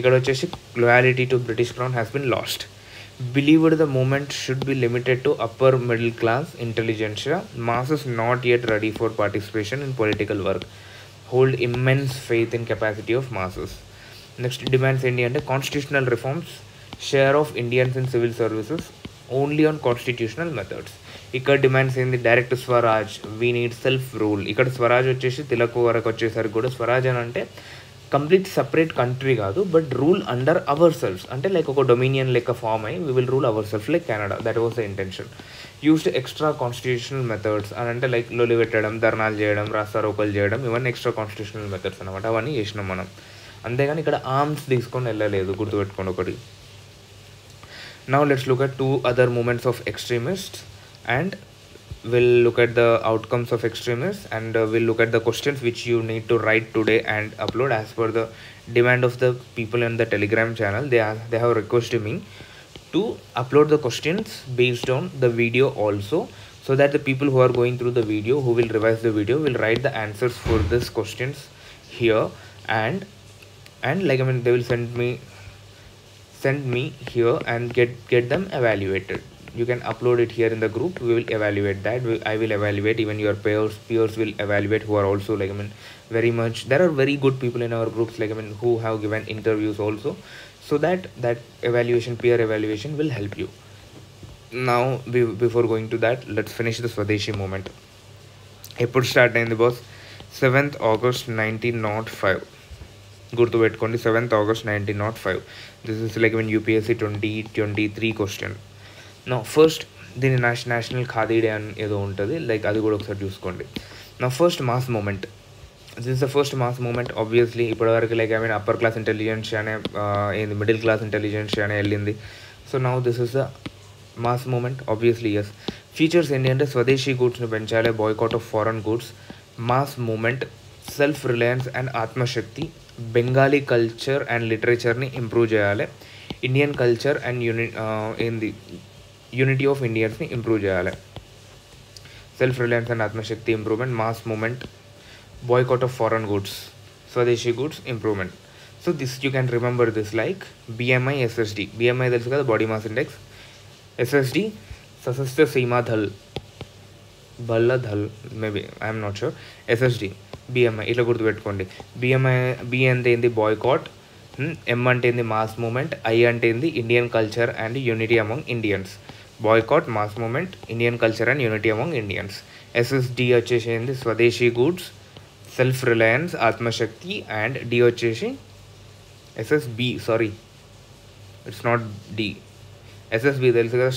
ఇక్కడ వచ్చేసి loyalty to British crown has been lost. Believed the movement should be limited to upper middle class intelligentsia, masses not yet ready for participation in political work, hold immense faith in capacity of masses. Next demands ఏంటి అంటే constitutional reforms, share of Indians in civil services only on constitutional methods. ఇక్కడ demands ఏంది, direct Swaraj, we need self rule. ఇక్కడ స్వరాజ్ వచ్చేసి తిలక్ వరకు వచ్చేసరికి కూడా స్వరాజ్ అని అంటే కంప్లీట్ సపరేట్ కంట్రీ కాదు, but rule under ourselves, అంటే ఒక డొమినియన్ లెక్క ఫామ్ అయ్యి we will rule ourself like Canada. That was the intention. Used extra constitutional methods అని అంటే లొలి పెట్టడం, ధర్నాలు చేయడం, రాస్తారోకలు చేయడం, ఇవన్నీ ఎక్స్ట్రా కాన్స్టిట్యూషనల్ మెథడ్స్ అనమాట. అవన్నీ చేసినాం మనం, అంతేగాని ఇక్కడ ఆర్మ్స్ తీసుకొని వెళ్ళలేదు, గుర్తుపెట్టుకోండి ఒకటి. Now let's look at 2 other movements of extremists and we'll look at the outcomes of extremists and we'll look at the questions which you need to write today and upload as per the demand of the people in the Telegram channel. They have requested me to upload the questions based on the video also, so that the people who are going through the video, who will revise the video, will write the answers for these questions here and they will send me here and get them evaluated. You can upload it here in the group. We will evaluate that. I will evaluate, even your peers will evaluate, who are also very much, there are very good people in our groups who have given interviews also, so that evaluation, peer evaluation will help you. Now before going to that, let's finish the Swadeshi movement. ఎప్పుడు start అయింది boss? 7th August 1905. గుర్తుపెట్టుకోండి, 7th August 1905. This is UPSC 2023 question. నా first దీని national khadi day అని ఏదో ఉంటుంది, అది కూడా ఒకసారి చూసుకోండి. నా first mass movement, this is the first mass movement. Obviously ఇప్పటివరకు అప్పర్ క్లాస్ ఇంటెలిజెన్స్ అనే ఏంది, మిడిల్ క్లాస్ ఇంటెలిజెన్స్ అనే వెళ్ళింది. So now this is the mass movement. Obviously yes. Features ఏంటి అంటే స్వదేశీ గూడ్స్ని పెంచాలి, boycott of foreign goods, mass movement, self reliance and atmashakti, Bengali culture and లిటరేచర్ని ఇంప్రూవ్ చేయాలి, Indian culture and unity of ఇండియన్స్ని ఇంప్రూవ్ చేయాలి. Self reliance and atmashakti improvement, mass movement, boycott of foreign goods, swadeshi goods improvement. So this you can remember this like BMI, SSD. BMI తెలుసు కదా, body mass index. SSD, Sashastra Seema Dal, బల్ల ధల్ maybe I am not sure. SSD BMI ఇట్లా గుర్తుపెట్టుకోండి. B అంటే ఏంది boycott, ఎం అంటే ఏంది మాస్ మూమెంట్, ఐ అంటే ఏంది Indian culture and unity among Indians. Boycott, mass movement, Indian culture and unity among Indians. SSD వచ్చేసి ఏంది swadeshi goods, self reliance, atmashakti. And D వచ్చేసి SSB, sorry it's not D, SSB తెలుసు కదా,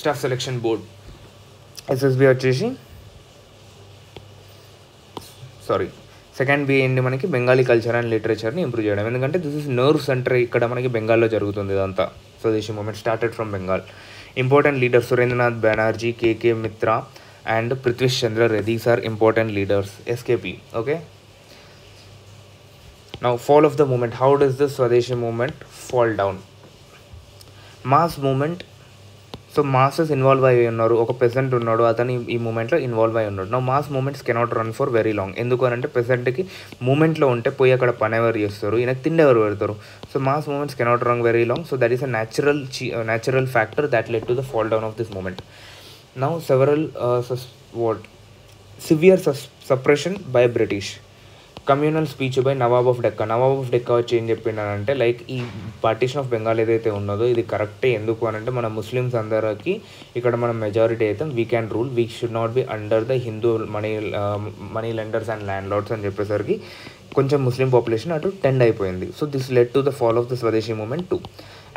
staff selection board. SSB వచ్చేసి sorry second B ఏంటి మనకి Bengali culture and లిటరేచర్ని improve చేయడం. ఎందుకంటే దిస్ ఇస్ నర్వ్ సెంటర్, ఇక్కడ మనకి బెంగాల్లో జరుగుతుంది ఇదంతా. Swadeshi movement started from Bengal. Important leaders Surendranath Banerjee, KK Mitra and Prithwish Chandra Ray. These are important leaders. SKP. Okay, now fall of the movement. How does the swadeshi movement fall down? Mass movement. So masses involve అయ్యి ఉన్నారు. ఒక peasant ఉన్నాడు, అతను ఈ మూమెంట్లో ఇన్వాల్వ్ అయ్యి ఉన్నాడు. నా mass movements cannot run for very long. ఎందుకు అని అంటే పెసెంట్కి మూమెంట్లో ఉంటే పోయి అక్కడ పని ఎవరు చేస్తారు, ఈయనకు తిండి ఎవరు పెడతారు. So mass movements cannot run very long. So that is a natural factor that led to the fall down of this movement. Now several severe suppression by British. Communal speech by Nawab of Dacca. Nawab of Dacca వచ్చి ఏం చెప్పిండానంటే like ఈ partition of Bengal ఏదైతే ఉన్నదో ఇది కరెక్టే. ఎందుకు అని అంటే మన ముస్లిమ్స్ అందరికీ ఇక్కడ మనం మెజారిటీ అయితే we can rule, we should not be under the Hindu money lenders and landlords అని చెప్పేసరికి కొంచెం ముస్లిం పాపులేషన్ అటు టెండ్ అయిపోయింది. So this led to the fall of the swadeshi movement too.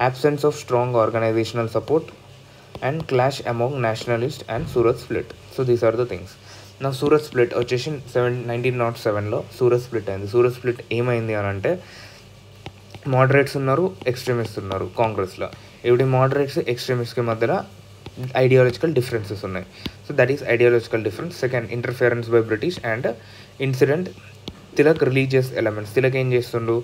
Absence of strong organisational support and clash among nationalist and Surat split. So these are the things. నా Surat split వచ్చేసి 1907లో Surat split అయింది. Surat split ఏమైంది అని అంటే moderates ఉన్నారు, extremist ఉన్నారు కాంగ్రెస్లో. ఇప్పుడు మోడరేట్స్ ఎక్స్ట్రీమిస్ట్కి మధ్యలో ఐడియాలజికల్ డిఫరెన్సెస్ ఉన్నాయి. So that is ideological difference. Second, interference by British and incident. Tilak religious elements. Tilak ఏం చేస్తుండు,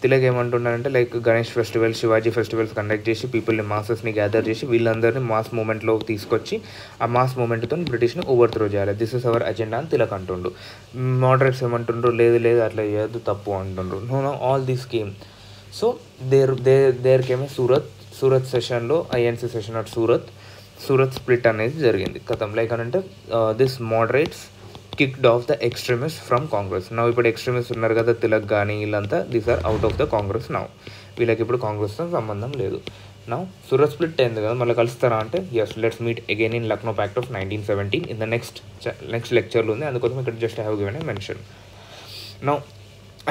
తిలక్ ఏమంటున్నారంటే like Ganesh festival, Shivaji festivals conduct చేసి పీపుల్ని మాసెస్ని గ్యాదర్ చేసి వీళ్ళందరినీ మాస్ మూమెంట్లో తీసుకొచ్చి ఆ మాస్ మూమెంట్తో బ్రిటిష్ని ఓవర్ త్రో చేయాలి. దిస్ ఇస్ అవర్ అజెండా అని తిలక్ అంటుండు. మోడరేట్స్ ఏమంటుండ్రు, లేదు అట్లా చేయొద్దు, తప్పు అంటుండ్రు. No all this came. So there came a Surat సెషన్లో INC session at Surat split అనేది జరిగింది. కథం లైక్ అని అంటే this moderates kicked off the extremist from Congress. నవ్వు ఇప్పుడు ఎక్స్ట్రీమిస్ట్ ఉన్నారు కదా తిలక్ కానీ వీళ్ళంతా, these are out of the Congress now. వీళ్ళకి ఇప్పుడు కాంగ్రెస్తో సంబంధం లేదు. నవ్ సూరత్ స్ప్లిట్ అయింది కదా, మళ్ళీ కలుస్తారా అంటే yes, let's meet again in Lucknow pact of 1917 in the next లెక్చర్లో ఉంది. అందుకోసం ఇక్కడ just have given a mention. Now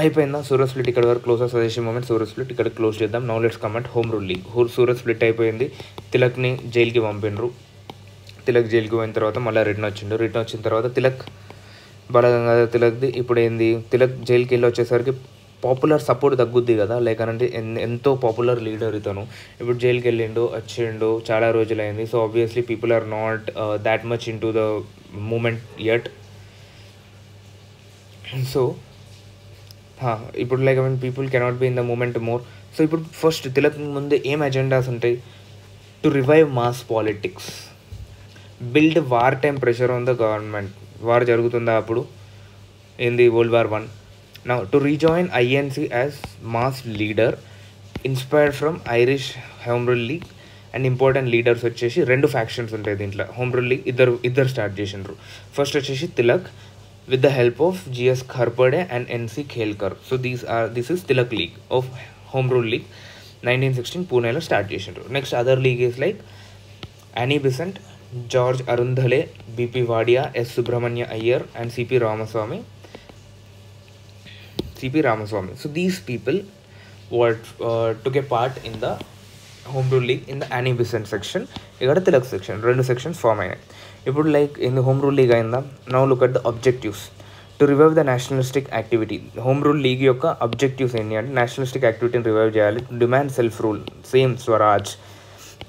అయిపోయిందా సూరత్ స్ప్లిట్, ఇక్కడ వరకు close of Swadeshi movement. Surat split ఇక్కడ క్లోజ్ చేద్దాం. Now let's comment home rule league. Surat split అయిపోయింది, తిలక్ని జైలుకి పంపిండ్రు. తిలక్ జైలుకి పోయిన తర్వాత మళ్ళీ రిటర్న్ వచ్చిన తర్వాత తిలక్ బాలగంగాధర్ తిలక్ది ఇప్పుడు ఏంది, తిలక్ జైలుకి వెళ్ళి వచ్చేసరికి పాపులర్ సపోర్ట్ తగ్గుద్ది కదా, లైక్ అంటే ఎంతో పాపులర్ లీడర్ ఇతను. ఇప్పుడు జైలుకి వచ్చిండు చాలా రోజులైంది. So obviously people are not that much in to the movement yet. So ఇప్పుడు like people cannot be in the movement more. So ఇప్పుడు ఫస్ట్ తిలక్ ముందు ఏం ఎజెండాస్ ఉంటాయి, to revive mass politics, build war time pressure on the government. War జరుగుతుందా అప్పుడు ఏంది, World War I. Now to rejoin INC as mass leader inspired from Irish home rule league. And important leaders వచ్చేసి రెండు factions ఉంటాయి దీంట్లో. Home rule league ఇద్దరు start చేసిండ్రు. First వచ్చేసి Tilak with the help of G.S. Kharpade and N.C. Khelkar. So this is Tilak League of Home Rule League 1916 Pune start చేసిండ్రు. Next other league is like Annie Besant, George Arundhale, B.P. Wadia, S. Subramanya Iyer and C.P. Ramaswamy. So these people took a part in the Home Rule League in the Annie Besant section. ఇక్కడ Tilak section, రెండు sections form అయినాయి. ఇప్పుడు like in home rule league అయిందా. Now look at the objectives to revive the nationalistic activity. Home rule league యొక్క objectives ఏంటి అంటే nationalistic యాక్టివిటీని revive చేయాలి, demand self rule, same swaraj,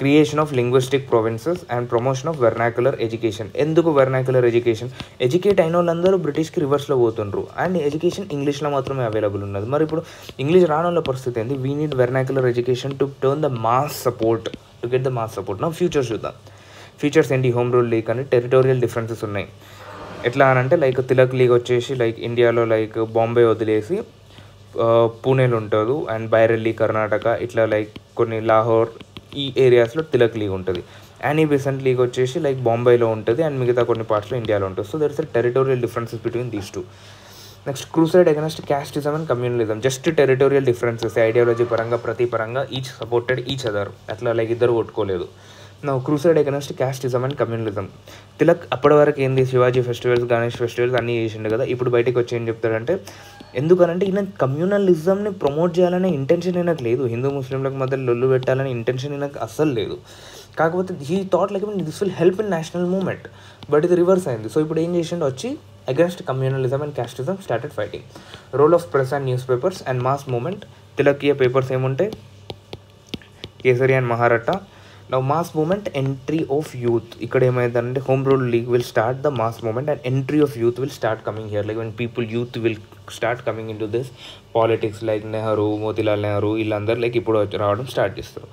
creation of linguistic provinces and promotion of vernacular education. ఎందుకు vernacular education, educate అయిన వాళ్ళందరూ బ్రిటిష్కి రివర్స్లో పోతుండ్రు and education ఇంగ్లీష్లో మాత్రమే అవైలబుల్ ఉన్నది. మరి ఇప్పుడు ఇంగ్లీష్ రానున్న పరిస్థితి ఏంది, we need vernacular education to turn the mass support, to get the mass support. నా ఫ్యూచర్స్ చూద్దాం. ఫీచర్స్ ఏంటి హోమ్ రూల్ లీగ్ అని, టెరిటోరియల్ డిఫరెన్సెస్ ఉన్నాయి. ఎట్లా అని అంటే లైక్ తిలక్ లీగ్ వచ్చేసి లైక్ ఇండియాలో లైక్ బాంబే వదిలేసి పూణేలో ఉంటుంది అండ్ బైరెల్లి కర్ణాటక ఇట్లా లైక్ కొన్ని లాహోర్ ఈ ఏరియాస్లో తిలక్ లీగ్ ఉంటుంది. యానీ బెసెంట్ లీగ్ వచ్చేసి లైక్ బాంబేలో ఉంటుంది అండ్ మిగతా కొన్ని పార్ట్స్లో ఇండియాలో ఉంటుంది. So there is a territorial differences between these two. Next crusade against casteism and communalism. Just territorial differences, ideology పరంగా ప్రతి పరంగా ఈచ్ సపోర్టెడ్ ఈచ్ అదర్, అట్లా లైక్ ఇద్దరు కొట్టుకోలేదు. నా crusade against casteism and communalism. Tilak అప్పటి వరకు ఏంది శివాజీ ఫెస్టివల్స్, గణేష్ ఫెస్టివల్స్ అన్నీ చేసిండు కదా, ఇప్పుడు బయటకు వచ్చి ఏం చెప్తాడంటే ఎందుకనంటే ఈయన కమ్యూనలిజంని ప్రమోట్ చేయాలనే ఇంటెన్షన్ ఈయనకు లేదు, హిందూ ముస్లింలకు మధ్య లొల్లు పెట్టాలనే ఇంటెన్షన్ ఈయనకు అస్సలు లేదు. కాకపోతే he thought like this will help in national movement, but ఇది రివర్స్ అయింది. సో ఇప్పుడు ఏం చేసిండు, వచ్చి against communalism and casteism started fighting. Role of press and newspapers and mass movement. తిలక్కియ పేపర్స్ ఏముంటాయి, Kesari and Mahratta. Now mass movement, entry of youth. ఇక్కడ ఏమైందంటే home rule league will start the mass movement and entry of youth will start coming here. Like when youth will start coming in to this politics, like Nehru, Motilal Nehru వీళ్ళందరూ like ఇప్పుడు రావడం start చేస్తారు.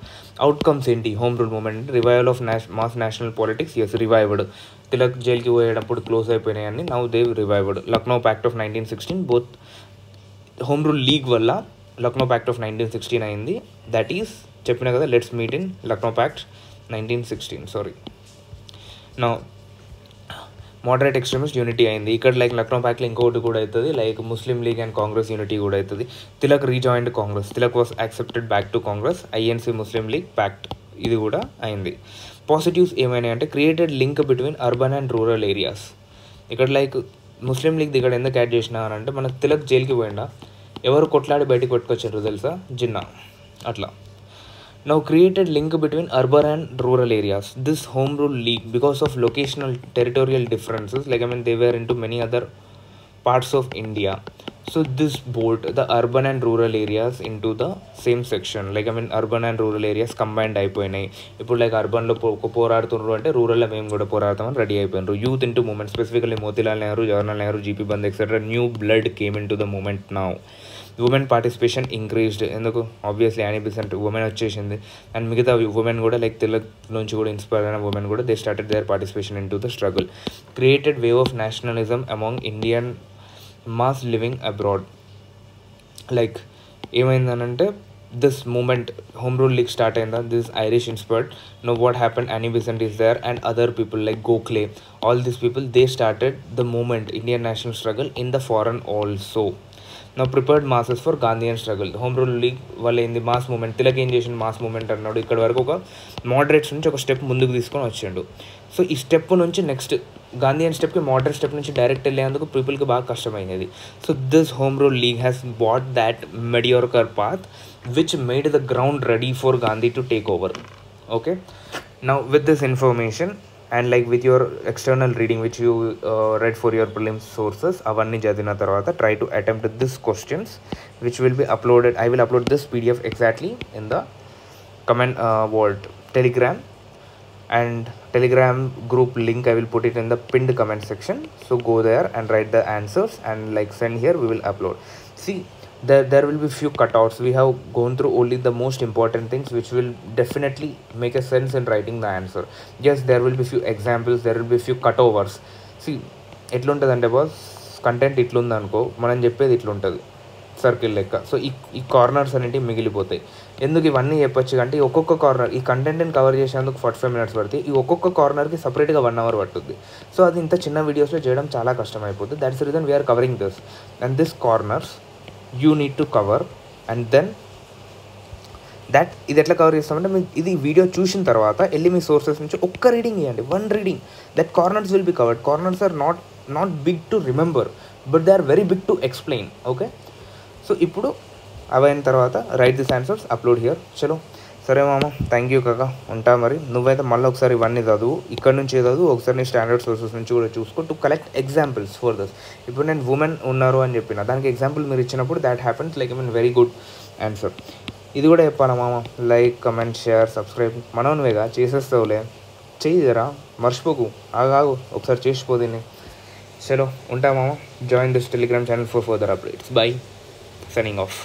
Outcomes ఏంటి home rule movement? Revival of mass national politics. Yes, revived. Tilak జైలుకి పోయేటప్పుడు close అయిపోయినాయని now they revived. Lucknow pact of 1916 both home rule league వల్ల Lucknow pact of 1916 అయింది. దట్ ఈస్ చెప్పిన కదా, let's meet in Lucknow pact 1916. Sorry, నా మోడరేట్ ఎక్స్ట్రీమిస్ట్ యూనిటీ అయింది ఇక్కడ. లైక్ లక్నో ప్యాక్ట్లో ఇంకొకటి కూడా అవుతుంది, like Muslim league and Congress unity కూడా అవుతుంది. Tilak rejoined Congress. Tilak was accepted back to Congress. INC Muslim league pact ఇది కూడా అయింది. పాజిటివ్స్ ఏమైనాయి అంటే created link between urban and rural areas. ఇక్కడ లైక్ ముస్లిం లీగ్ ఇక్కడ ఎందుకు యాడ్ చేసినారంటే మనకు తిలక్ జైలుకి పోయిండా, ఎవరు కొట్లాడి బయటకు కొట్టుకొచ్చారు తెలుసా, జిన్నా. అట్లా now created link between urban and rural areas. This home rule league, because of locational territorial differences, like I mean they were into many other parts of India, so this brought the urban and rural areas into the same section. Like I mean urban and rural areas combined అయిపోయినాయి. ఇప్పుడు like అర్బన్లో పోరాడుతున్నారు అంటే రూరల్లో మేము కూడా పోరాడతామని ready అయిపోయినారు. Youth into movement, specifically Motilal Nehru, Jawaharlal Nehru, GP Pant etcetera. New blood came in to the movement now. Women participation increased. ఎందుకు, ఆబ్వియస్లీ యానీ బెసెంట్ ఉమెన్ వచ్చేసింది అండ్ మిగతా ఉమెన్ కూడా లైక్ తిలక్ నుంచి కూడా ఇన్స్పైర్ అయిన ఉమెన్ కూడా they started their participation in to the struggle. Created wave of nationalism among Indian mass living abroad. Like ఏమైందనంటే this movement home rule league start అయిందా, this Irish inspired. No what happen, Annie Besant is there and other people like Gokhale, all these people they started the movement Indian national struggle in the foreign also. నా prepared masses for Gandhian struggle. Home rule league వల్ల ఏంది, mass moment. Tilak ఏం చేసిండు, mass moment అన్నాడు. ఇక్కడ వరకు ఒక moderates నుంచి ఒక స్టెప్ ముందుకు తీసుకొని వచ్చిండు. సో ఈ స్టెప్ నుంచి నెక్స్ట్ గాంధీయన్ స్టెప్కి మోడరేట్ స్టెప్ నుంచి డైరెక్ట్ వెళ్ళేందుకు పీపుల్కి బాగా కష్టమైనది. So this home rule league has bought that mediocre path which made the ground ready for Gandhi to take over. Okay, now with this information and like with your external reading which you read for your prelims sources, avanni chadina tarvata try to attempt this questions which will be uploaded. I will upload this PDF exactly in the comment Telegram and Telegram group link. I will put it in the pinned comment section, so go there and write the answers and like send here. We will upload. See, there will be few cutouts. We have gone through only the most important things which will definitely make a sense in writing the answer. Yes, there will be few examples, there will be few cutovers. See, ఎట్లుంటుందంటే boss, content ఇట్లుంది అనుకో, మనం చెప్పేది ఇట్లుంటుంది circle లెక్క. So ఈ corners అనేటివి మిగిలిపోతాయి. ఎందుకు ఇవన్నీ చెప్పొచ్చు అంటే ఒక్కొక్క కార్నర్ ఈ కంటెంట్ని కవర్ చేసేందుకు 45 minutes పడుతుంది. ఈ ఒక్కొక్క కార్నర్కి సపరేట్గా 1 hour పట్టుద్ది. సో అది ఇంత చిన్న వీడియోస్లో చేయడం చాలా కష్టం అయిపోతుంది. That's the reason we are covering this and this corners you need to cover. And then that ఇది ఎట్లా కవర్ చేస్తామంటే ఇది వీడియో చూసిన తర్వాత వెళ్ళి మీ సోర్సెస్ నుంచి ఒక్క రీడింగ్ ఇవ్వండి, 1 reading. That corners will be covered. Corners are not big to remember but they are very big to explain. Okay, so ఇప్పుడు అవైన తర్వాత right this answers, upload here. చలో, సరే మామ, థ్యాంక్ యూ కాక, ఉంటా మరి. నువ్వైతే మళ్ళీ ఒకసారి ఇవన్నీ చదువు, ఇక్కడ నుంచి చదువు, ఒకసారి నీ స్టాండర్డ్ సోర్సెస్ నుంచి కూడా చూసుకో to collect examples for this. ఇప్పుడు నేను ఉమెన్ ఉన్నారు అని చెప్పిన దానికి ఎగ్జాంపుల్ మీరు ఇచ్చినప్పుడు that happens like I mean very good answer. ఇది కూడా చెప్పాలా మామ, లైక్, కమెంట్, షేర్, సబ్స్క్రైబ్. మనోనువేగా చేసేస్తావులే, చెయ్యిరా, మర్చిపోకు, ఆగాగు, ఒకసారి చేసిపో దీన్ని. చలో, ఉంటా మామ. Join this Telegram channel for further updates. By, signing off.